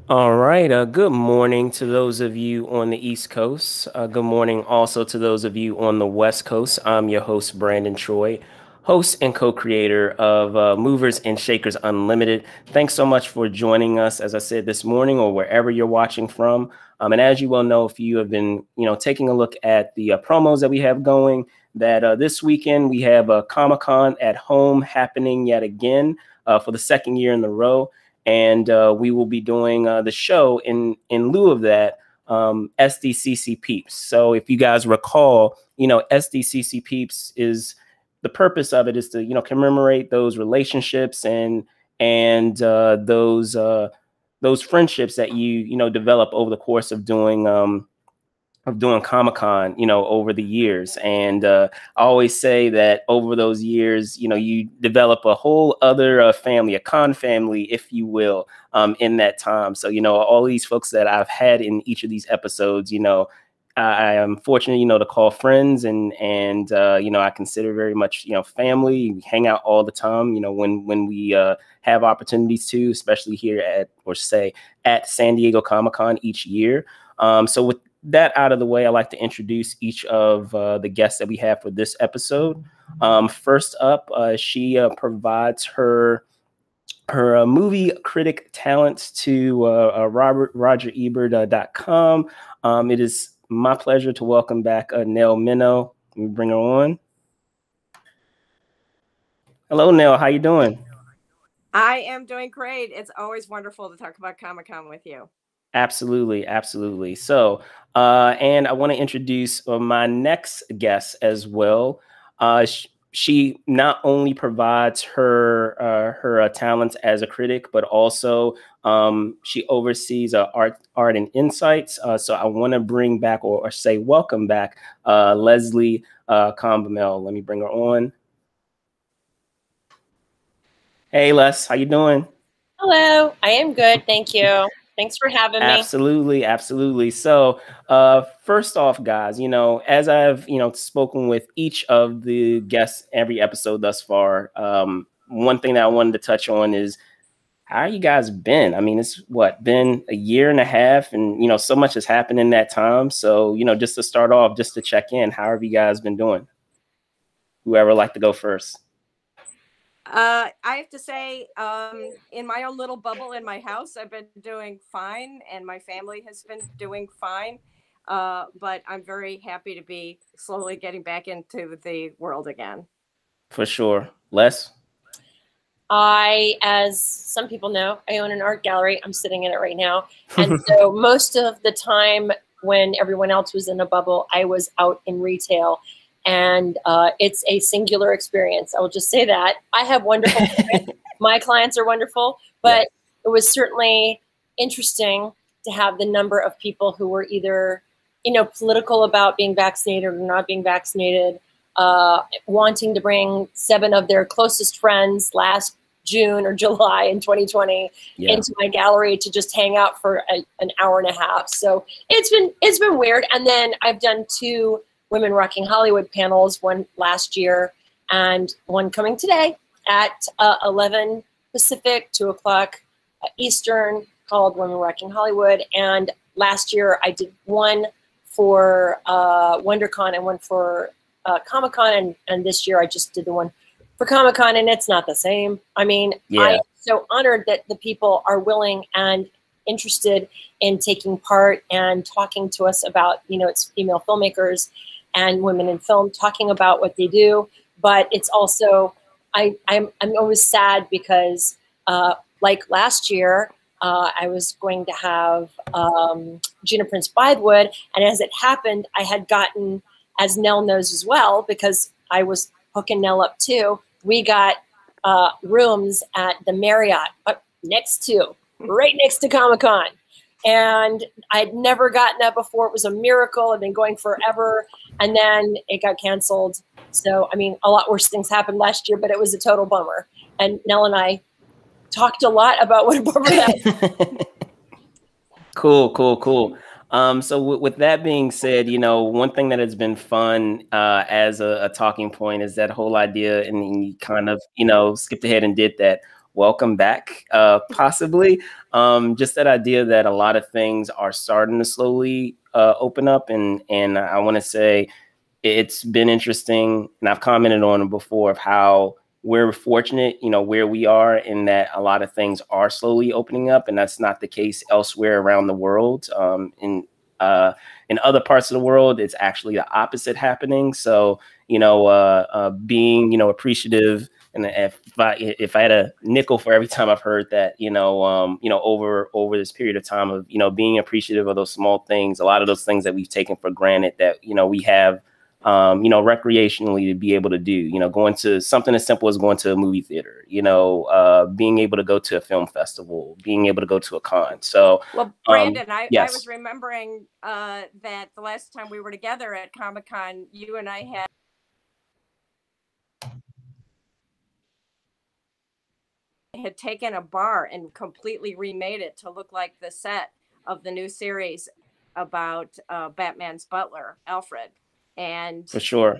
All right. Good morning to those of you on the East Coast. Good morning also to those of you on the West Coast. I'm your host, Brandon Troy, host and co-creator of Movers and Shakers Unlimited. Thanks so much for joining us, as I said, this morning or wherever you're watching from. And as you well know, if you have been, taking a look at the promos that we have going, that this weekend we have a Comic-Con at home happening yet again for the second year in a row. And we will be doing the show in lieu of that, SDCC Peeps. So if you guys recall, SDCC Peeps is the purpose of it is to commemorate those relationships and those friendships that you develop over the course of doing Comic-Con, over the years. And I always say that over those years, you develop a whole other family, a con family, if you will, in that time. So, all these folks that I've had in each of these episodes, I am fortunate, to call friends and I consider very much, family. We hang out all the time, when we have opportunities to, especially here at San Diego Comic-Con each year. So with that out of the way, I'd like to introduce each of the guests that we have for this episode. First up, she provides her movie critic talents to RogerEbert.com. It is my pleasure to welcome back Nell Minow. Let me bring her on. Hello, Nell. How you doing? I am doing great. It's always wonderful to talk about Comic-Con with you. Absolutely, absolutely. So, and I want to introduce my next guest as well. She not only provides her talents as a critic, but also she oversees art and insights. So I want to bring back or say welcome back Leslie Combemale. Let me bring her on. Hey, Les, how you doing? Hello, I am good. Thank you. Thanks for having me. Absolutely, absolutely. So, first off, guys, as I've spoken with each of the guests every episode thus far, one thing that I wanted to touch on is how you guys been. I mean, it's been a year and a half, and so much has happened in that time. So, just to start off, just to check in, how have you guys been doing? Whoever like to go first. I have to say, in my own little bubble in my house, I've been doing fine, and my family has been doing fine. But I'm very happy to be slowly getting back into the world again. For sure. Les? As some people know, I own an art gallery. I'm sitting in it right now. And so most of the time when everyone else was in a bubble, I was out in retail. And it's a singular experience. I will just say that. I have wonderful clients. My clients are wonderful, but It was certainly interesting to have the number of people who were either, political about being vaccinated or not being vaccinated, wanting to bring 7 of their closest friends last June or July in 2020 into my gallery to just hang out for an hour and a half. So it's been weird. And then I've done 2 Women Rocking Hollywood panels, one last year and one coming today at 11 Pacific, 2 o'clock Eastern, called Women Rocking Hollywood. And last year I did one for WonderCon and one for Comic-Con. And this year I just did the one for Comic-Con, and it's not the same. I mean, I'm so honored that the people are willing and interested in taking part and talking to us about, it's female filmmakers and women in film talking about what they do. But it's also, I'm always sad because like last year, I was going to have Gina Prince Bythewood. And as it happened, I had gotten, as Nell knows as well, because I was hooking Nell up too, we got rooms at the Marriott right next to Comic-Con. And I'd never gotten that before. It was a miracle. I'd been going forever. And then it got canceled. So, I mean, a lot worse things happened last year, but it was a total bummer. And Nell and I talked a lot about what a bummer that was. Cool. So with that being said, one thing that has been fun as a talking point is that whole idea, and you kind of, skipped ahead and did that welcome back, possibly. Just that idea that a lot of things are starting to slowly open up, and I want to say it's been interesting, and I've commented on it before, of how we're fortunate, you know, where we are, in that a lot of things are slowly opening up, and that's not the case elsewhere around the world. In other parts of the world, it's actually the opposite happening. So, you know, being, you know, appreciative, and if I had a nickel for every time I've heard that, you know, over this period of time of, you know, being appreciative of those small things, a lot of those things that we've taken for granted that, you know, we have, you know, recreationally, to be able to do, you know, going to something as simple as going to a movie theater, you know, being able to go to a film festival, being able to go to a con. So, well, Brandon, I yes, was remembering that the last time we were together at Comic-Con, you and I had taken a bar and completely remade it to look like the set of the new series about Batman's butler, Alfred. And for sure.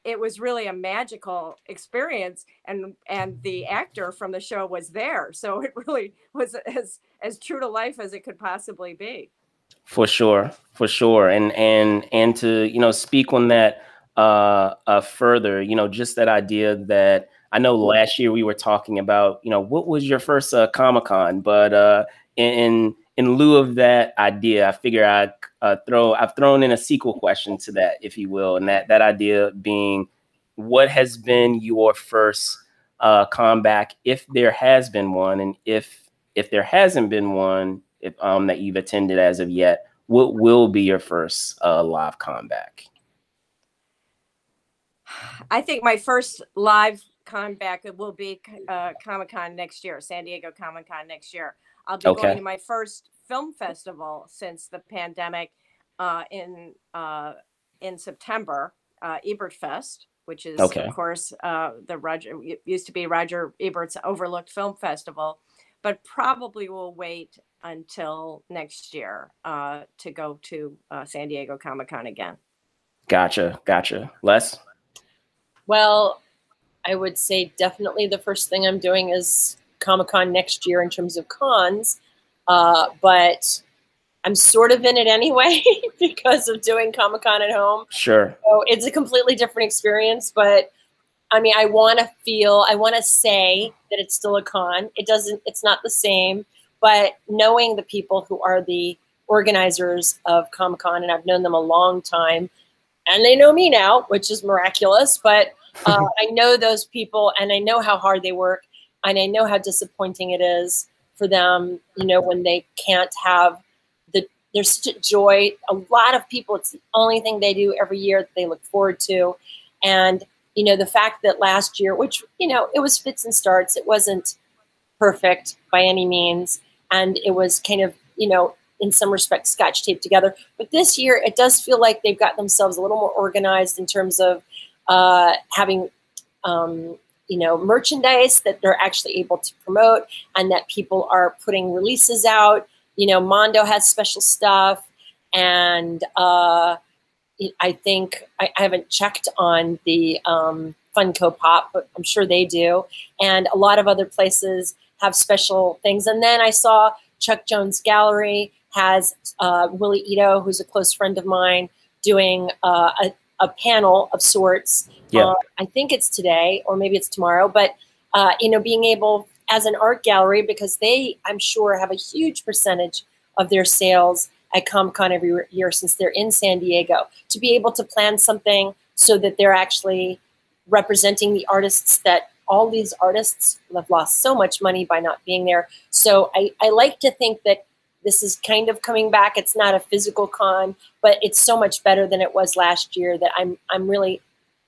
It was really a magical experience, and the actor from the show was there, so it really was as true to life as it could possibly be. For sure, for sure. And to, you know, speak on that further, you know, just that idea that I know last year we were talking about, you know, what was your first Comic-Con, but in lieu of that idea, I figure I've thrown in a sequel question to that, if you will, and that idea being, what has been your first comeback, if there has been one, and if there hasn't been one, if that you've attended as of yet, what will be your first live comeback? I think my first live comeback will be Comic-Con next year, San Diego Comic-Con next year. I'll be going to my first film festival since the pandemic in September, Ebert Fest, which is of course it used to be Roger Ebert's Overlooked Film Festival, but probably will wait until next year to go to San Diego Comic-Con again. Gotcha. Les? Well, I would say definitely the first thing I'm doing is Comic-Con next year in terms of cons, but I'm sort of in it anyway because of doing Comic-Con at home. Sure. So it's a completely different experience, but I mean, I want to say that it's still a con. It's not the same, but knowing the people who are the organizers of Comic-Con, and I've known them a long time, and they know me now, which is miraculous, but I know those people, and I know how hard they work, and I know how disappointing it is for them, you know, when they can't have there's such a joy. A lot of people, it's the only thing they do every year that they look forward to. And, you know, the fact that last year, which, you know, it was fits and starts, it wasn't perfect by any means. And it was kind of, you know, in some respects, scotch taped together. But this year, it does feel like they've got themselves a little more organized in terms of having, you know, merchandise that they're actually able to promote, and that people are putting releases out. You know, Mondo has special stuff, and I think I haven't checked on the Funko Pop, but I'm sure they do. And a lot of other places have special things. And then I saw Chuck Jones Gallery has Willie Ito, who's a close friend of mine, doing a panel of sorts. Yeah. I think it's today or maybe it's tomorrow, but you know, being able as an art gallery, because they, I'm sure, have a huge percentage of their sales at Comic-Con every year since they're in San Diego, to be able to plan something so that they're actually representing the artists, that all these artists have lost so much money by not being there. So I like to think that this is kind of coming back. It's not a physical con, but it's so much better than it was last year that I'm really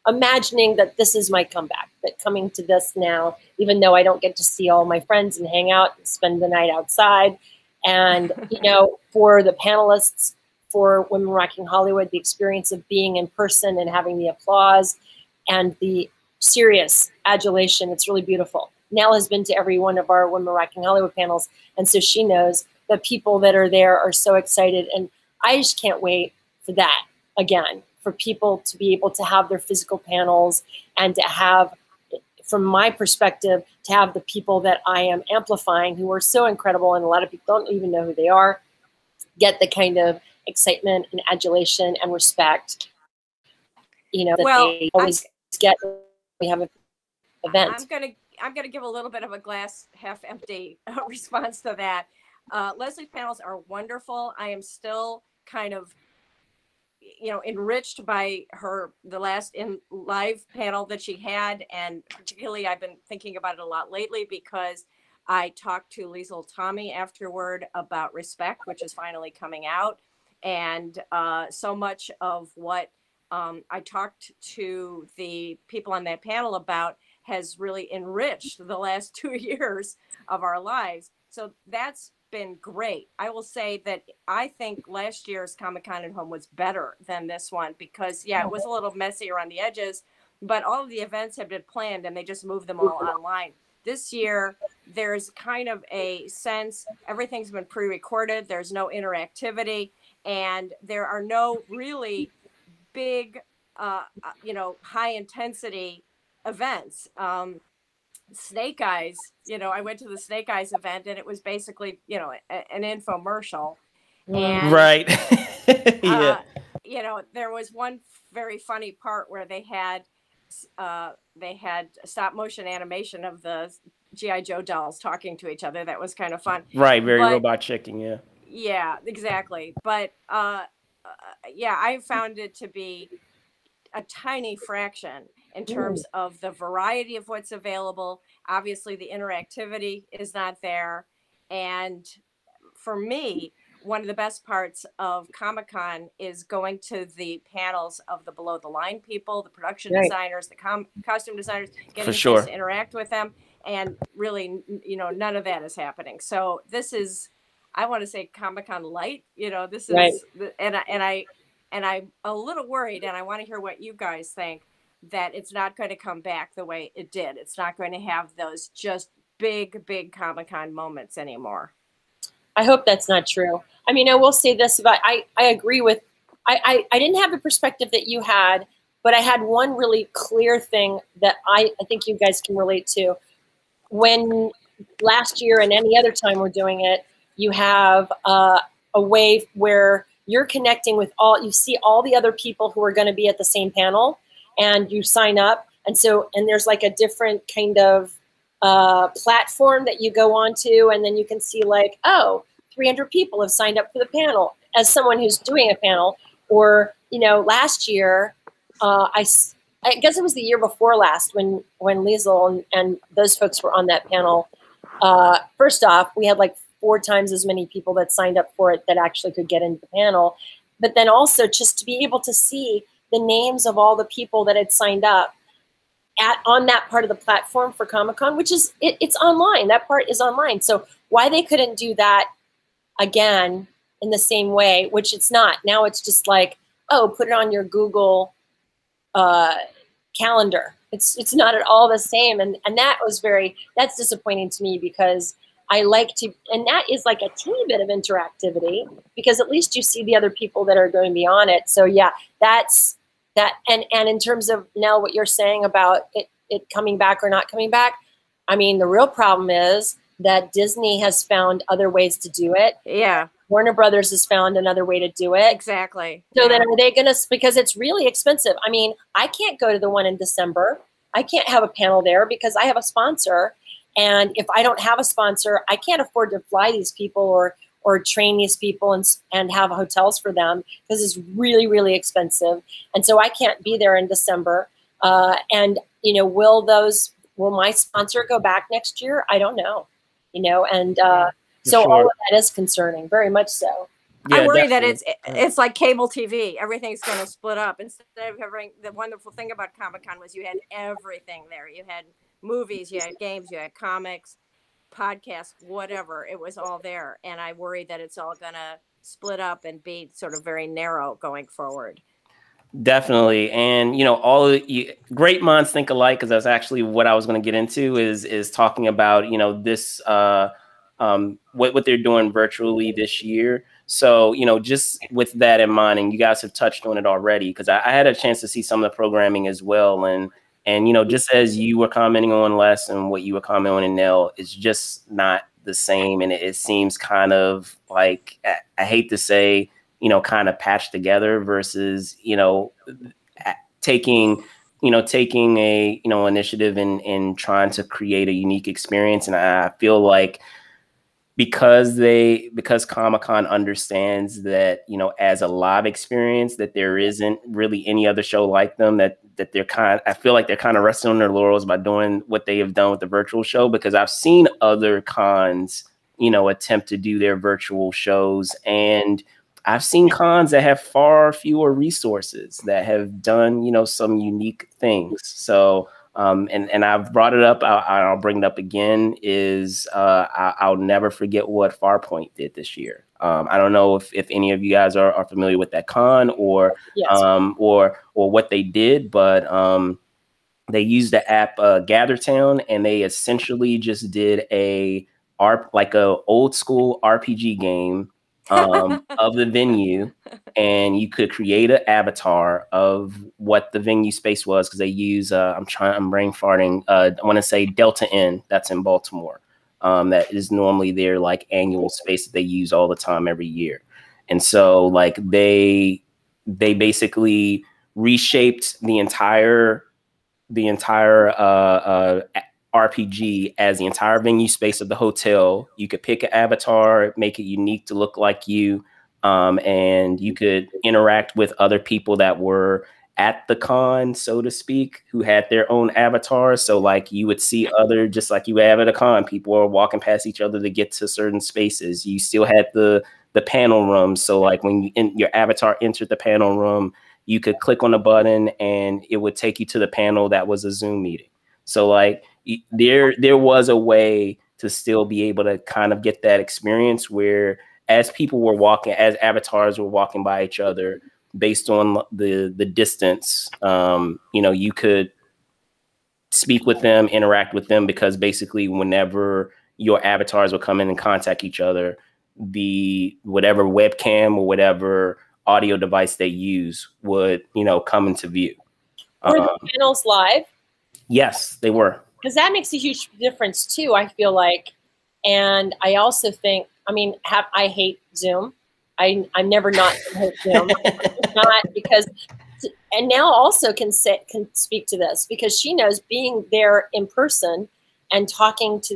imagining that this is my comeback, that coming to this now, even though I don't get to see all my friends and hang out and spend the night outside. And, you know, for the panelists, for Women Rocking Hollywood, the experience of being in person and having the applause and the serious adulation, it's really beautiful. Nell has been to every one of our Women Rocking Hollywood panels, and so she knows the people that are there are so excited. And I just can't wait for that again, for people to be able to have their physical panels and to have from my perspective, to have the people that I am amplifying, who are so incredible, and a lot of people don't even know who they are, get the kind of excitement and adulation and respect, that they always get when we have an event. I'm gonna give a little bit of a glass half empty response to that. Leslie's panels are wonderful. I am still kind of, enriched by the last in live panel that she had. And particularly I've been thinking about it a lot lately because I talked to Liesl Tommy afterward about Respect, which is finally coming out. And so much of what I talked to the people on that panel about has really enriched the last 2 years of our lives. So that's been great. I will say that I think last year's Comic-Con at Home was better than this one because, it was a little messy around the edges, but all of the events have been planned and they just moved them all online. This year, there's kind of a sense everything's been pre-recorded. There's no interactivity, and there are no really big, high intensity events. Snake Eyes, I went to the Snake Eyes event and it was basically, an infomercial. And, right. Yeah. There was one very funny part where they had stop motion animation of the G.I. Joe dolls talking to each other. That was kind of fun. Right. Very robot chicken. Yeah. Yeah, exactly. But, I found it to be a tiny fraction in terms of the variety of what's available. Obviously, the interactivity is not there. And for me, one of the best parts of Comic-Con is going to the panels of the below the line people, the production designers, the costume designers, getting a chance to interact with them. And really, none of that is happening. So this is, I want to say Comic-Con light, this is, and I'm a little worried, and I want to hear what you guys think, that it's not going to come back the way it did. It's not going to have those just big Comic-Con moments anymore. I hope that's not true. I mean, I will say this about, I agree with, I didn't have the perspective that you had, but I had one really clear thing that I think you guys can relate to. When last year and any other time we're doing it, you have a way where you're connecting with you see all the other people who are going to be at the same panel, and you sign up. And there's like a different kind of platform that you go onto, and then you can see 300 people have signed up for the panel as someone who's doing a panel. Or, last year, I guess it was the year before last when Liesl and those folks were on that panel. First off, we had 4 times as many people that signed up for it that actually could get into the panel. But then also just to be able to see the names of all the people that had signed up on that part of the platform for Comic-Con, which is, it's online. That part is online. So why they couldn't do that again in the same way, which it's not. Now it's just put it on your Google calendar. It's not at all the same. And that's disappointing to me because I like to, and that is like a teeny bit of interactivity because at least you see the other people that are going to be on it. So yeah, that's that. And in terms of Nell, what you're saying about it coming back or not coming back, I mean, the real problem is that Disney has found other ways to do it. Yeah. Warner Brothers has found another way to do it. Exactly. So then are they going to, because it's really expensive. I mean, I can't go to the one in December. I can't have a panel there because I have a sponsor. And if I don't have a sponsor, I can't afford to fly these people or train these people and have hotels for them because it's really, really expensive. And so I can't be there in December. Will my sponsor go back next year? I don't know, so all of that is concerning, very much so. Yeah, I worry that it's like cable TV. Everything's going to split up. Instead of having, the wonderful thing about Comic-Con was you had everything there. You had movies, you had games, you had comics, podcasts, whatever. It was all there. And I worry that it's all going to split up and be sort of very narrow going forward. Definitely. And, great minds think alike, because that's actually what I was going to get into is talking about, this what they're doing virtually this year. So, just with that in mind, and you guys have touched on it already, because I had a chance to see some of the programming as well. And And, you know, just as you were commenting on Les and what you were commenting on in Nell, it's just not the same. And it seems kind of like, I hate to say, you know, kind of patched together versus, you know, taking, taking a, initiative in trying to create a unique experience. And I feel like, because Comic-Con understands that, you know, as a live experience, that there isn't really any other show like them, that I feel like they're kind of resting on their laurels by doing what they have done with the virtual show, because I've seen other cons, you know, attempt to do their virtual shows, and I've seen cons that have far fewer resources that have done, you know, some unique things. So and I've brought it up. I'll bring it up again. I'll never forget what Farpoint did this year. I don't know if any of you guys are familiar with that con, or Yes. or what they did, but they used the app GatherTown, and they essentially just did like a old school RPG game of the venue, and you could create an avatar of what the venue space was, because they use I'm brain farting. I want to say Delta Inn, that's in Baltimore. That is normally their like annual space that they use all the time every year. And so like they basically reshaped the entire RPG as the entire venue space of the hotel. You could pick an avatar, make it unique to look like you, and you could interact with other people that were at the con, so to speak, who had their own avatars. So like you would see other, just like you have at a con, people are walking past each other to get to certain spaces. You still had the panel rooms. So like when your avatar entered the panel room, you could click on a button and it would take you to the panel that was a Zoom meeting. So like there was a way to still be able to kind of get that experience where, as people were walking, as avatars were walking by each other, based on the distance, you know, you could speak with them, interact with them, because basically whenever your avatars would come in and contact each other, the whatever webcam or whatever audio device they use would, you know, come into view. Were the panels live? Yes, they were. Because that makes a huge difference too, I feel like. And I also think, I mean, I hate Zoom. I'm never not hate Zoom. Not because, and Nell also can speak to this, because she knows being there in person and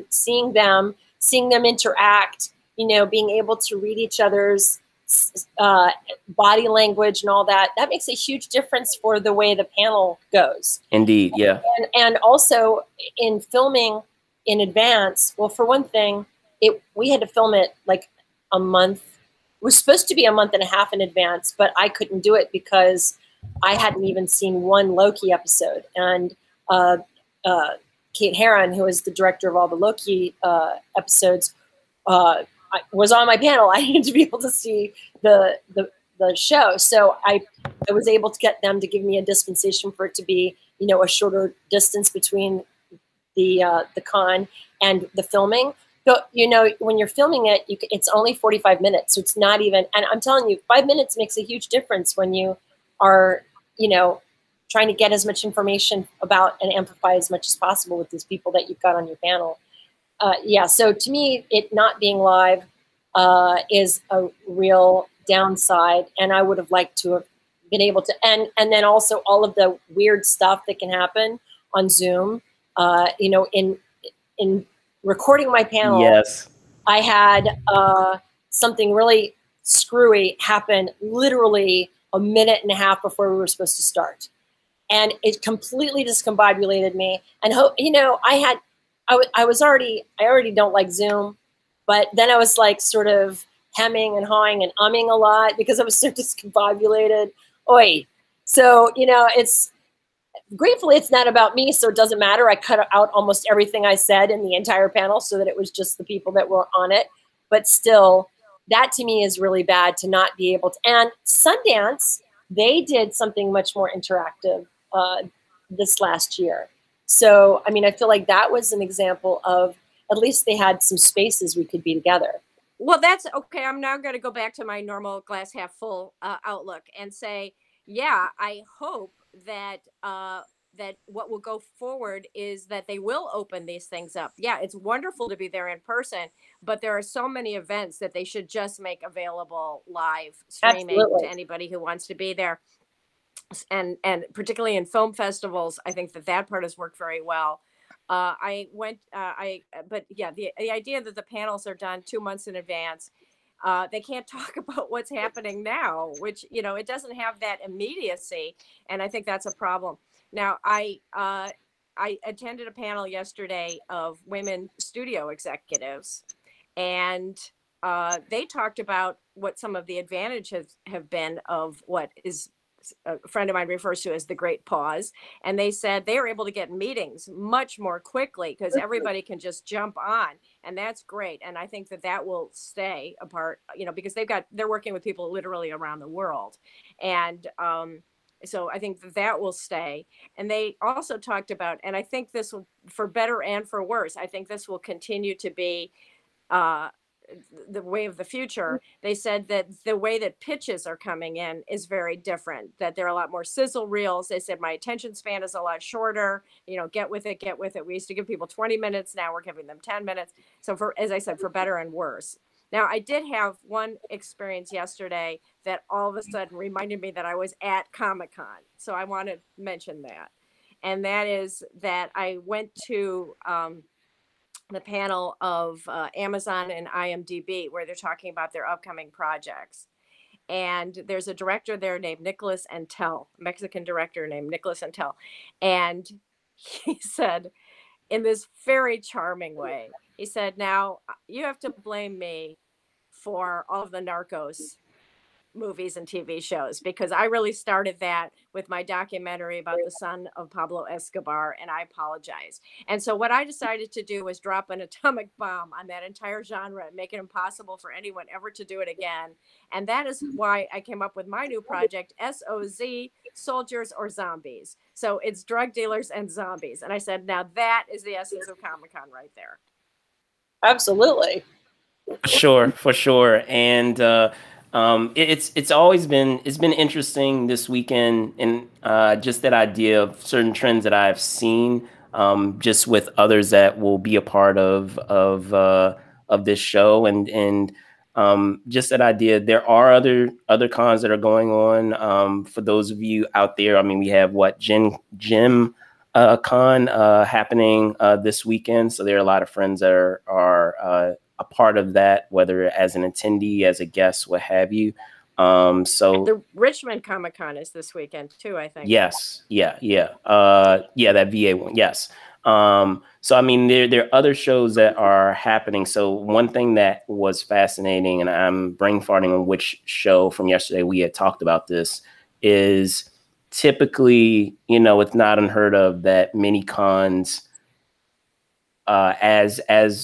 seeing them interact, you know, being able to read each other's body language and all that makes a huge difference for the way the panel goes. Indeed, yeah. And also in filming in advance, well, for one thing, we had to film it like a month. It was supposed to be a month and a half in advance, but I couldn't do it because I hadn't even seen one Loki episode. And Kate Herron, who is the director of all the Loki episodes, was on my panel. I needed to be able to see the show. So I was able to get them to give me a dispensation for it to be, you know, a shorter distance between the con and the filming. But, you know, when you're filming it, it's only 45 minutes. So it's not even, and I'm telling you, 5 minutes makes a huge difference when you are, you know, trying to get as much information about and amplify as much as possible with these people that you've got on your panel. Yeah, so to me, it not being live is a real downside, and I would have liked to have been able to, and then also all of the weird stuff that can happen on Zoom. You know, in recording my panel, yes, I had something really screwy happen literally a minute and a half before we were supposed to start, and it completely discombobulated me. And you know, I already don't like Zoom, but then I was like sort of hemming and hawing and umming a lot because I was so discombobulated. Oi. So, you know, gratefully it's not about me, so it doesn't matter. I cut out almost everything I said in the entire panel so that it was just the people that were on it. But still, that to me is really bad, to not be able to. And Sundance, they did something much more interactive this last year. So, I mean, I feel like that was an example of, at least they had some spaces we could be together. Well, that's okay. I'm now going to go back to my normal glass half full outlook and say, yeah, I hope that that what will go forward is that they will open these things up. Yeah, it's wonderful to be there in person, but there are so many events that they should just make available live streaming Absolutely. to anybody who wants to be there. And particularly in film festivals, I think that part has worked very well. But yeah, the idea that the panels are done 2 months in advance, they can't talk about what's happening now, which, it doesn't have that immediacy. And I think that's a problem. Now, I attended a panel yesterday of women studio executives, and they talked about what some of the advantages have been of what is a friend of mine refers to as the great pause. And they said they are able to get meetings much more quickly because everybody can just jump on. And that's great. And I think that will stay apart, because they're working with people literally around the world. And so I think that will stay. And they also talked about, and I think this will, for better and for worse, I think this will continue to be the way of the future. They said that the way that pitches are coming in is very different, that there are a lot more sizzle reels. They said my attention span is a lot shorter, get with it. We used to give people 20 minutes. Now we're giving them 10 minutes. So as I said, for better and worse. Now, I did have one experience yesterday that all of a sudden reminded me that I was at Comic-Con. So I want to mention that. And that is that I went to the panel of Amazon and IMDb, where they're talking about their upcoming projects. And there's a director there named Nicholas Entel, a Mexican director named Nicholas Entel. And he said, in this very charming way, he said, now you have to blame me for all of the Narcos movies and TV shows, because I really started that with my documentary about the son of Pablo Escobar, and I apologize. And so what I decided to do was drop an atomic bomb on that entire genre and make it impossible for anyone ever to do it again. And that is why I came up with my new project, SOZ, Soldiers or Zombies. So it's drug dealers and zombies. And I said, now that is the essence of Comic-Con right there. Absolutely. For sure. And it's always been interesting this weekend, and just that idea of certain trends that I've seen just with others that will be a part of this show, and just that idea. There are other cons that are going on. For those of you out there, I mean, we have Gym Con happening this weekend, so there are a lot of friends that are a part of that, whether as an attendee, as a guest, what have you. So the Richmond Comic-Con is this weekend too, I think. Yes. Yeah. That VA one. Yes. So, I mean, there are other shows that are happening. So one thing that was fascinating, and I'm brain farting on which show from yesterday we had talked about this, is typically, it's not unheard of that many cons, as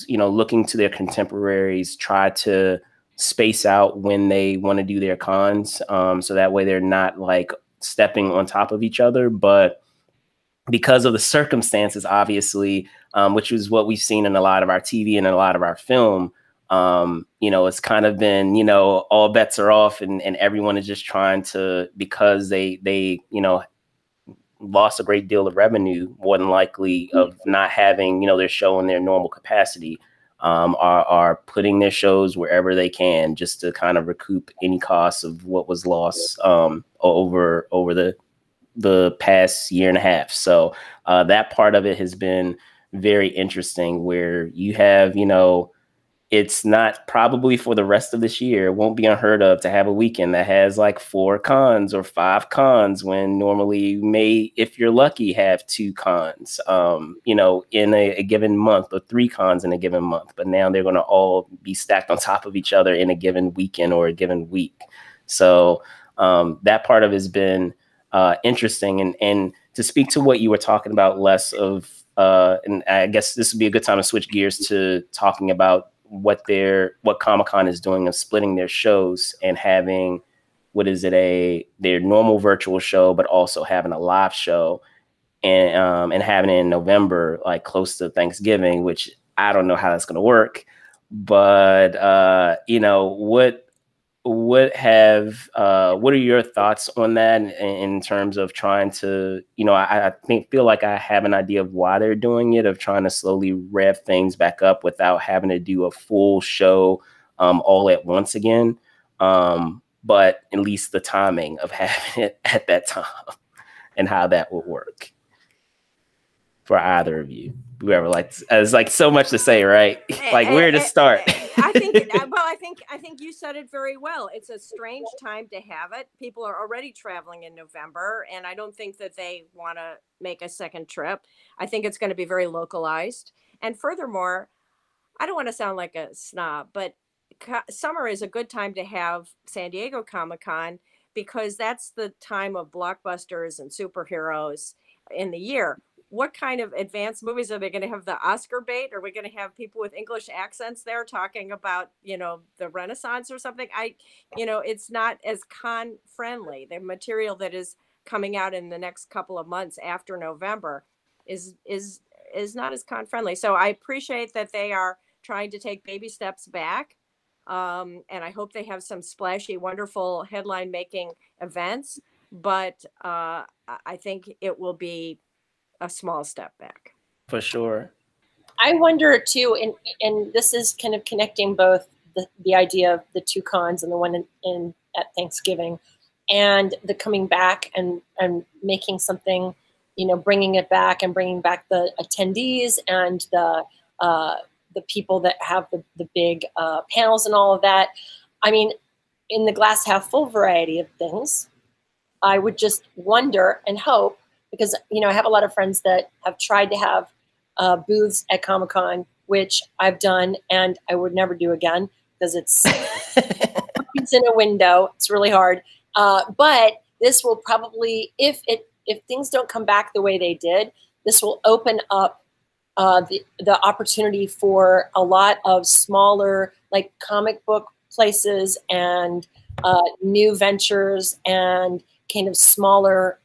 looking to their contemporaries, try to space out when they want to do their cons, so that way they're not like stepping on top of each other. But because of the circumstances, obviously, which is what we've seen in a lot of our TV and a lot of our film, it's kind of been, all bets are off, and everyone is just trying to, because they lost a great deal of revenue, more than likely, of not having, their show in their normal capacity, are putting their shows wherever they can just to kind of recoup any costs of what was lost over the past year and a half. So that part of it has been very interesting, where you have, it's not probably for the rest of this year, it won't be unheard of to have a weekend that has like 4 cons or 5 cons, when normally you may, if you're lucky, have 2 cons, in a given month, or 3 cons in a given month. But now they're going to all be stacked on top of each other in a given weekend or a given week. So that part of it has been interesting. And to speak to what you were talking about, less of, and I guess this would be a good time to switch gears to talking about what Comic-Con is doing of splitting their shows and having, their normal virtual show, but also having a live show, and having it in November, like close to Thanksgiving, which I don't know how that's going to work. But, what are your thoughts on that in terms of trying to, I feel like I have an idea of why they're doing it, of trying to slowly rev things back up without having to do a full show all at once again. But at least the timing of having it at that time and how that would work for either of you. Whoever, like, it's like so much to say, right? Like, where to start? I think you said it very well. It's a strange time to have it. People are already traveling in November, and I don't think that they want to make a second trip. I think it's going to be very localized. And furthermore, I don't want to sound like a snob, but summer is a good time to have San Diego Comic-Con because that's the time of blockbusters and superheroes in the year. What kind of advanced movies are they going to have? The Oscar bait? Are we going to have people with English accents there talking about, the Renaissance or something? It's not as con friendly. The material that is coming out in the next couple of months after November is not as con friendly. So I appreciate that they are trying to take baby steps back. And I hope they have some splashy, wonderful headline making events. But I think it will be a small step back. For sure. I wonder too, and this is kind of connecting both the idea of the two cons and the one in at Thanksgiving and the coming back and making something, bringing it back and bringing back the attendees and the people that have the big panels and all of that. I mean, in the glass half full variety of things, I would just wonder and hope, because, I have a lot of friends that have tried to have booths at Comic-Con, which I've done and I would never do again because it's in a window. It's really hard. But this will probably, if things don't come back the way they did, this will open up the opportunity for a lot of smaller, like comic book places and new ventures and kind of smaller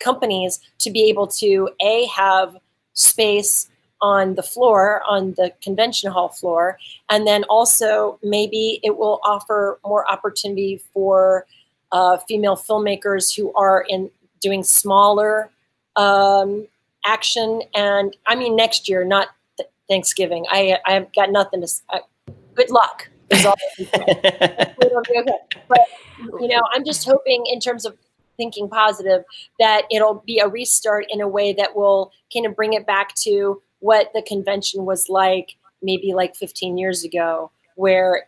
companies to be able to have space on the floor, on the convention hall floor, and then also maybe it will offer more opportunity for female filmmakers who are doing smaller action. And I mean next year, not Thanksgiving. I've got nothing to. Good luck is all I can say. But I'm just hoping, in terms of thinking positive, that it'll be a restart in a way that will kind of bring it back to what the convention was like, maybe like 15 years ago, where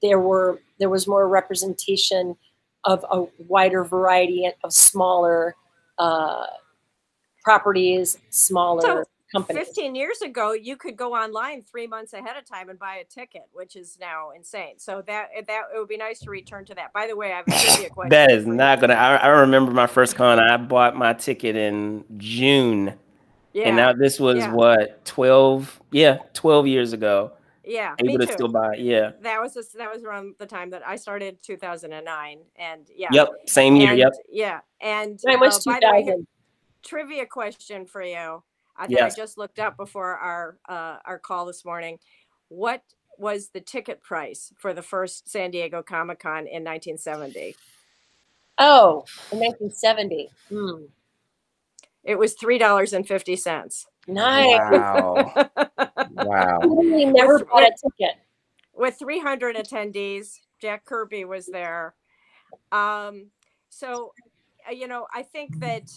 there was more representation of a wider variety of smaller properties, smaller companies. 15 years ago, you could go online 3 months ahead of time and buy a ticket, which is now insane. So that it would be nice to return to that. By the way, I have a trivia question. That is not gonna. I remember my first con. I bought my ticket in June, and now this was what 12 years ago. Yeah, able me to too. Still buy it. Yeah, that was around the time that I started, 2009, and same year. And I was by 2000. the way, trivia question for you. I just looked up before our call this morning. What was the ticket price for the first San Diego Comic-Con in 1970? Oh, in 1970. It was $3.50. Nice. Wow. Wow. We never bought a ticket. With 300 attendees. Jack Kirby was there. So, I think that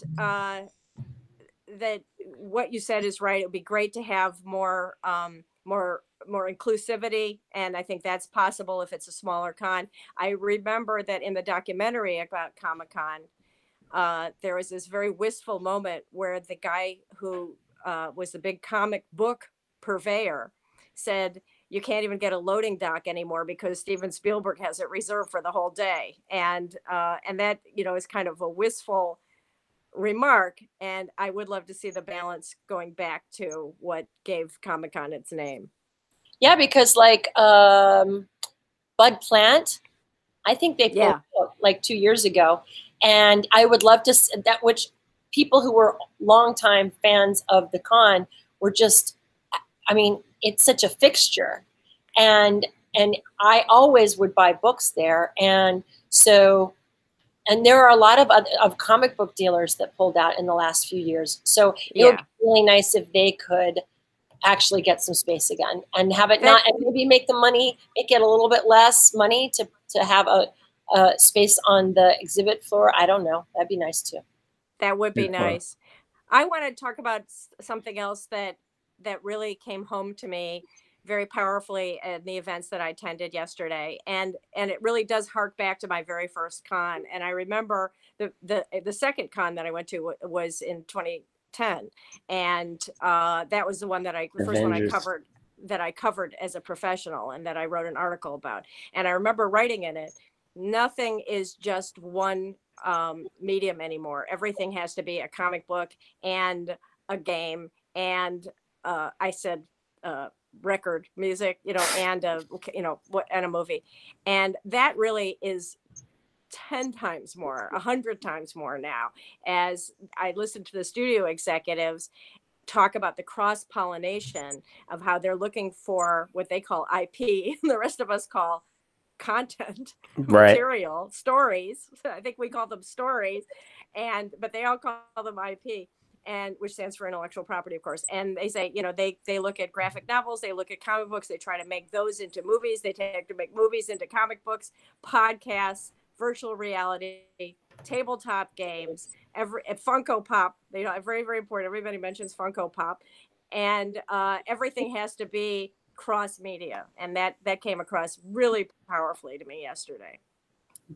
that what you said is right. It would be great to have more inclusivity, and I think that's possible if it's a smaller con. I remember that in the documentary about Comic-Con, there was this very wistful moment where the guy who was the big comic book purveyor said, you can't even get a loading dock anymore because Steven Spielberg has it reserved for the whole day. And that, is kind of a wistful remark. And I would love to see the balance going back to what gave Comic-Con its name. Yeah, because like Bud Plant, I think they pulled out like 2 years ago. And I would love to see that, which people who were longtime fans of the con were just, I mean, it's such a fixture. And and I always would buy books there. And so, and there are a lot of comic book dealers that pulled out in the last few years. So it would be really nice if they could actually get some space again and have it not, and maybe make the money, make it a little bit less money to have a space on the exhibit floor. I don't know. That'd be nice too. That would be nice. I want to talk about something else that really came home to me very powerfully in the events that I attended yesterday. And it really does hark back to my very first con. And I remember the second con that I went to was in 2010. And that was the one that the first one I covered as a professional and that I wrote an article about. And I remember writing in it, nothing is just one medium anymore. Everything has to be a comic book and a game and I said record music, and and a movie. And that really is 10 times more, 100 times more now, as I listen to the studio executives talk about the cross-pollination of how they're looking for what they call IP, and the rest of us call content, material, stories. I think we call them stories, but they all call them IP, and which stands for intellectual property, of course. And they say, they look at graphic novels, they look at comic books, they try to make those into movies, they take to make movies into comic books, podcasts, virtual reality, tabletop games, Funko Pop. Very, very important. Everybody mentions Funko Pop, and everything has to be cross media, and that came across really powerfully to me yesterday.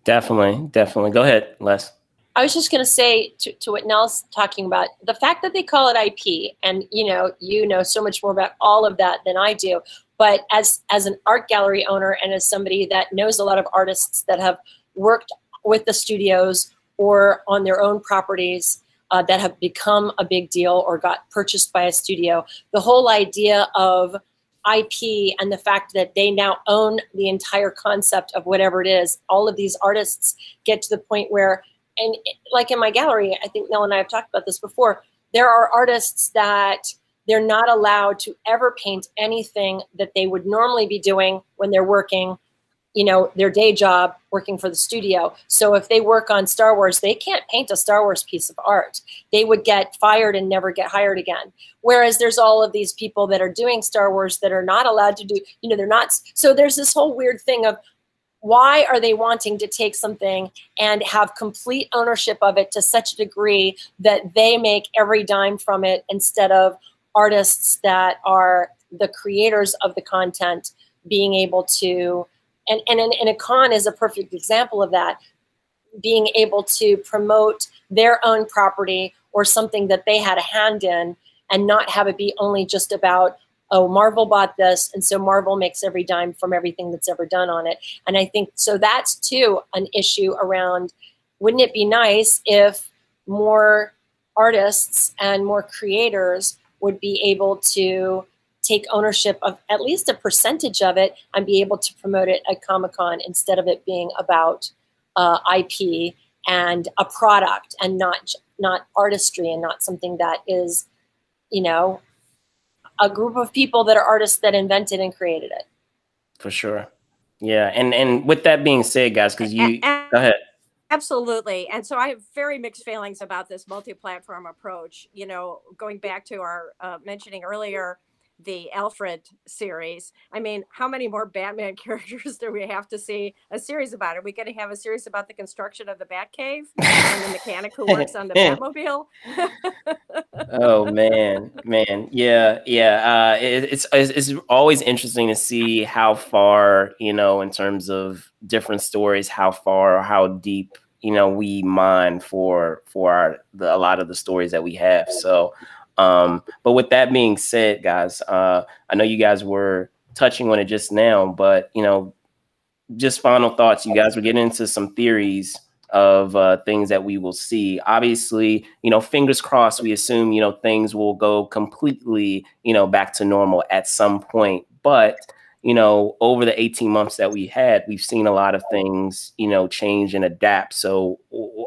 Definitely. Go ahead, Les. I was just going to say to what Nell's talking about, the fact that they call it IP, and you know so much more about all of that than I do. But as an art gallery owner and as somebody that knows a lot of artists that have worked with the studios or on their own properties that have become a big deal or got purchased by a studio, the whole idea of IP and the fact that they now own the entire concept of whatever it is, all of these artists get to the point where, and like in my gallery, I think Nell and I have talked about this before, there are artists that they're not allowed to ever paint anything that they would normally be doing when they're working, their day job working for the studio. So if they work on Star Wars, they can't paint a Star Wars piece of art. They would get fired and never get hired again. Whereas there's all of these people that are doing Star Wars that are not allowed to do, they're not. So there's this whole weird thing of, why are they wanting to take something and have complete ownership of it to such a degree that they make every dime from it, instead of artists that are the creators of the content being able to, and a con is a perfect example of that, being able to promote their own property or something that they had a hand in, and not have it be only just about, oh, Marvel bought this, and so Marvel makes every dime from everything that's ever done on it. And I think, so that's too an issue around, wouldn't it be nice if more artists and more creators would be able to take ownership of at least a percentage of it and be able to promote it at Comic-Con, instead of it being about IP and a product, and not artistry, and not something that is, a group of people that are artists that invented and created it. For sure. Yeah. And with that being said, guys, because go ahead. Absolutely. And so I have very mixed feelings about this multi-platform approach. Going back to our mentioning earlier, the Alfred series. I mean, how many more Batman characters do we have to see a series about? Are we going to have a series about the construction of the Batcave and the mechanic who works on the Batmobile? Oh man. Yeah. It's always interesting to see how far, in terms of different stories, how far or how deep, we mine for a lot of the stories that we have. So, but with that being said, guys, I know you guys were touching on it just now, but, just final thoughts. You guys were getting into some theories of things that we will see. Obviously, fingers crossed, we assume, things will go completely, back to normal at some point. But, over the 18 months that we've seen a lot of things, change and adapt. So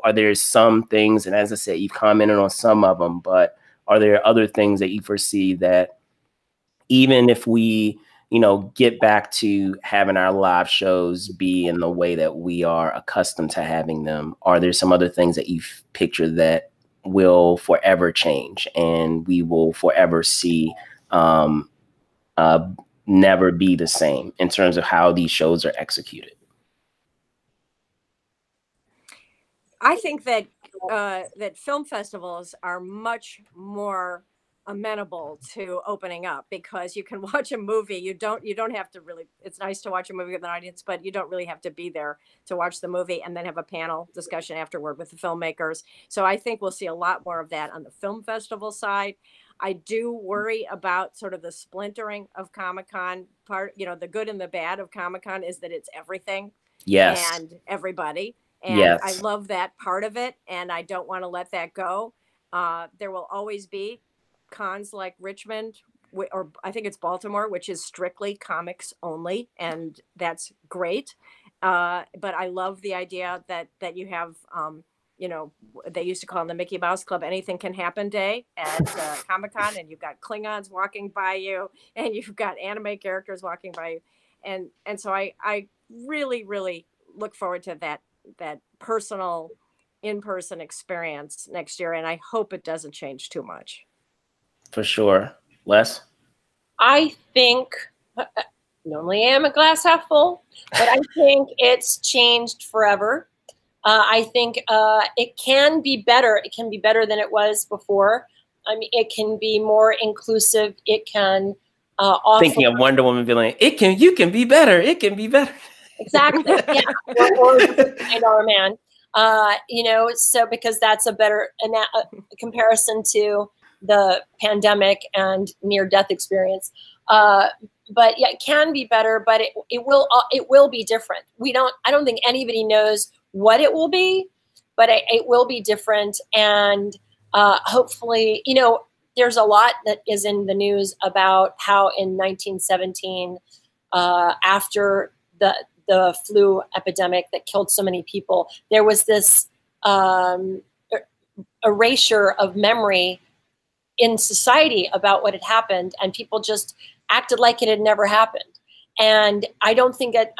are there some things, and as I said, you've commented on some of them, but are there other things that you foresee that even if we get back to having our live shows be in the way that we are accustomed to having them? Are there some other things that you've pictured that will forever change and we will forever see never be the same in terms of how these shows are executed? I think that that film festivals are much more amenable to opening up, because you can watch a movie. You don't have to really, it's nice to watch a movie with an audience, but you don't really have to be there to watch the movie and then have a panel discussion afterward with the filmmakers. So I think we'll see a lot more of that on the film festival side. I do worry about sort of the splintering of Comic-Con. The good and the bad of Comic-Con is that it's everything. Yes. And everybody. And yes. I love that part of it, and I don't want to let that go. There will always be cons like Richmond, or I think it's Baltimore, which is strictly comics only, and that's great. But I love the idea that you have, they used to call them the Mickey Mouse Club, anything can happen day at Comic-Con, and you've got Klingons walking by you, and you've got anime characters walking by you, and so I really, really look forward to that personal in-person experience next year, and I hope it doesn't change too much. For sure. Les? I think, normally I am a glass half full, but I think it's changed forever. I think it can be better. It can be better than it was before. I mean, it can be more inclusive. It can offer... Thinking of Wonder Woman villain, you can be better. It can be better. Exactly. Yeah. or $9 Man. So because that's a better comparison to the pandemic and near-death experience. But yeah, it can be better, but it will be different. I don't think anybody knows what it will be, but it will be different. And hopefully, there's a lot that is in the news about how in 1917, after the flu epidemic that killed so many people, there was this erasure of memory in society about what had happened, and people just acted like it had never happened. And I don't think that,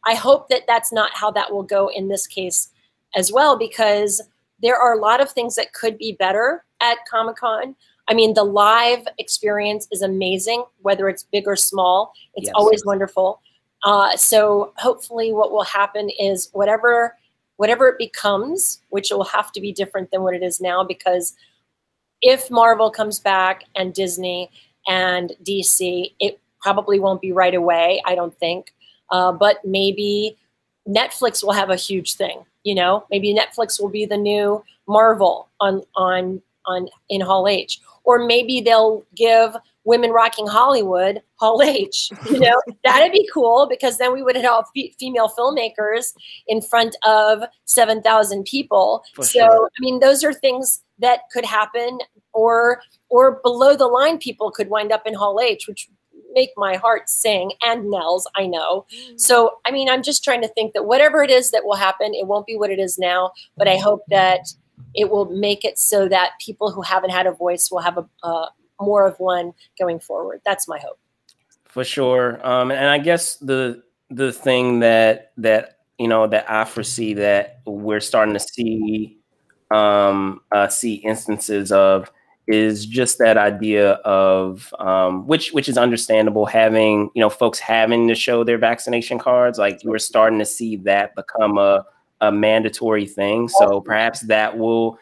I hope that that's not how that will go in this case as well, because there are a lot of things that could be better at Comic-Con. The live experience is amazing, whether it's big or small. It's always wonderful. So hopefully what will happen is whatever it becomes, which will have to be different than what it is now, because if Marvel comes back and Disney and DC, it probably won't be right away, I don't think. But maybe Netflix will have a huge thing, Maybe Netflix will be the new Marvel in Hall H. Or maybe they'll give Women Rocking Hollywood Hall H. That'd be cool, because then we would have female filmmakers in front of 7,000 people. For sure. Those are things that could happen, or below the line people could wind up in Hall H, which make my heart sing, and Nell's, I know. So, I'm just trying to think that whatever it is that will happen, it won't be what it is now, but I hope that it will make it so that people who haven't had a voice will have more of one going forward. That's my hope. For sure. And I guess the thing that I foresee that we're starting to see instances of is just that idea of which is understandable, having folks having to show their vaccination cards. Like, we're starting to see that become a mandatory thing. So perhaps that will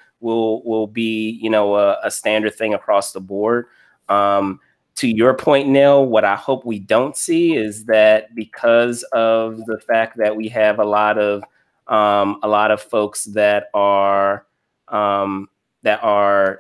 be a standard thing across the board. To your point, Nell, what I hope we don't see is that, because of the fact that we have a lot of folks that are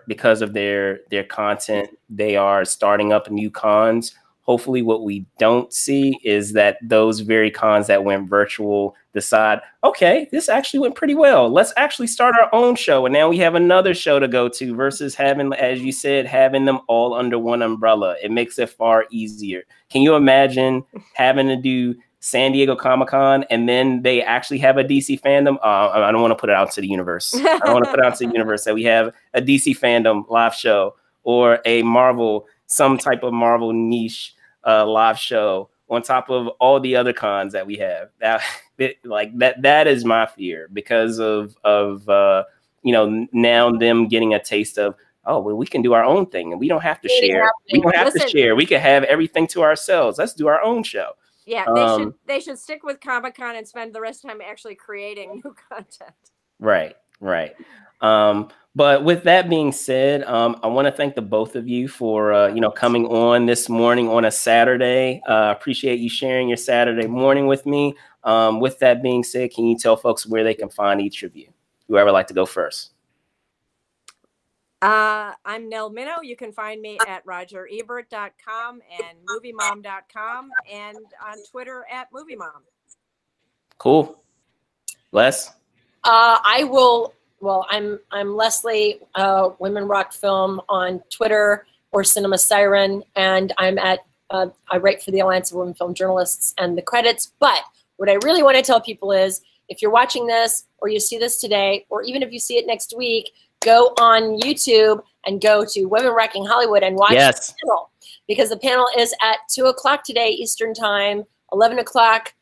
because of their content, they are starting up new cons. Hopefully what we don't see is that those very cons that went virtual decide, okay, this actually went pretty well. Let's actually start our own show. And now we have another show to go to, versus having, as you said, having them all under one umbrella. It makes it far easier. Can you imagine having to do San Diego Comic-Con and then they actually have a DC fandom? I don't want to put it out to the universe. I don't want to put it out to the universe that we have a DC fandom live show, or a Marvel, some type of Marvel niche live show on top of all the other cons that we have. That is my fear because of you know, now them getting a taste of, oh, well, we can do our own thing and we don't have to share. We don't have to share. We can have everything to ourselves. Let's do our own show. Yeah, they should stick with Comic-Con and spend the rest of the time actually creating new content. Right, right. But with that being said, I want to thank the both of you for you know, coming on this morning on a Saturday. Appreciate you sharing your Saturday morning with me. With that being said, can you tell folks where they can find each of you? Whoever would like to go first. I'm Nell Minow. You can find me at rogerebert.com and moviemom.com and on Twitter at moviemom. Cool. Les? I'm Leslie, Women Rock Film on Twitter or Cinema Siren, and I'm at I write for the Alliance of Women Film Journalists and the credits. But what I really want to tell people is, if you're watching this or you see this today, or even if you see it next week, go on YouTube and go to Women Wrecking Hollywood and watch the panel, because the panel is at 2 o'clock today Eastern Time, 11 o'clock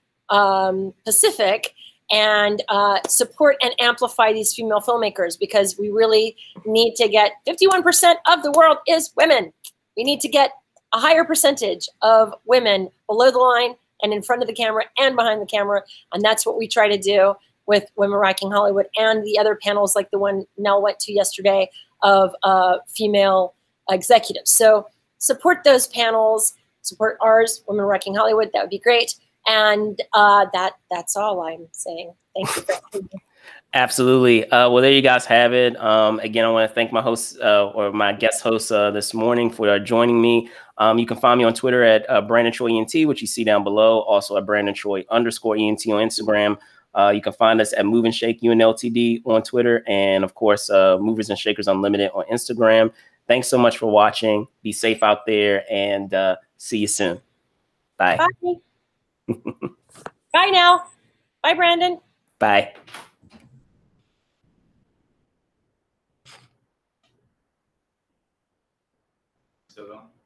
Pacific, and support and amplify these female filmmakers, because we really need to get 51% of the world is women. We need to get a higher percentage of women below the line and in front of the camera and behind the camera, and that's what we try to do with Women Wrecking Hollywood and the other panels like the one Nell went to yesterday of female executives. So support those panels, support ours, Women Wrecking Hollywood. That would be great. And that's all I'm saying. Thank you for having me. Absolutely. Well, there you guys have it. Again, I want to thank my host or my guest host this morning for joining me. You can find me on Twitter at Brandon Troy ENT, which you see down below. Also at Brandon Troy _ENT on Instagram. You can find us at Move and Shake UNLTD on Twitter, and of course, Movers and Shakers Unlimited on Instagram. Thanks so much for watching. Be safe out there, and see you soon. Bye. Bye. Bye now. Bye, Brandon. Bye. Still going?